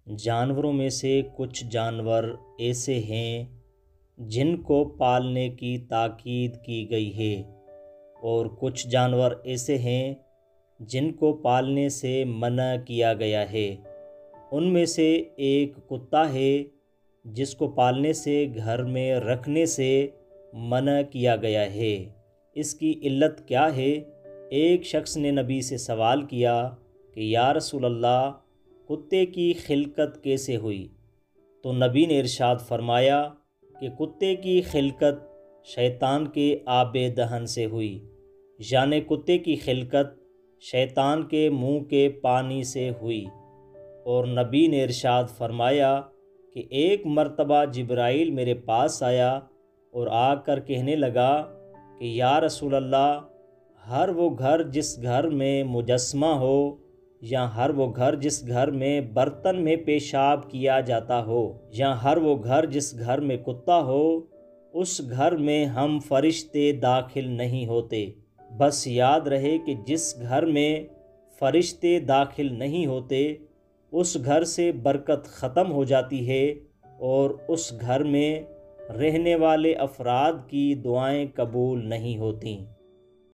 جانوروں میں سے کچھ جانور ایسے ہیں جن کو پالنے کی تاکید کی گئی ہے، اور کچھ جانور ایسے ہیں جن کو پالنے سے منع کیا گیا ہے۔ ان میں سے ایک کتا ہے جس کو پالنے سے، گھر میں رکھنے سے منع کیا گیا ہے۔ اس کی علت کیا ہے؟ ایک شخص نے نبی سے سوال کیا کہ یا رسول اللہ، کتے کی خلقت کیسے ہوئی؟ تو نبی نے ارشاد فرمایا کہ کتے کی خلقت شیطان کے آب دہن سے ہوئی، یعنی کتے کی خلقت شیطان کے منہ کے پانی سے ہوئی۔ اور نبی نے ارشاد فرمایا کہ ایک مرتبہ جبرائیل میرے پاس آیا اور آ کر کہنے لگا کہ یا رسول اللہ، ہر وہ گھر جس گھر میں مجسمہ ہو، یا ہر وہ گھر جس گھر میں برتن میں پیشاب کیا جاتا ہو، یا ہر وہ گھر جس گھر میں کتا ہو، اس گھر میں ہم فرشتے داخل نہیں ہوتے۔ بس یاد رہے کہ جس گھر میں فرشتے داخل نہیں ہوتے اس گھر سے برکت ختم ہو جاتی ہے، اور اس گھر میں رہنے والے افراد کی دعائیں قبول نہیں ہوتیں۔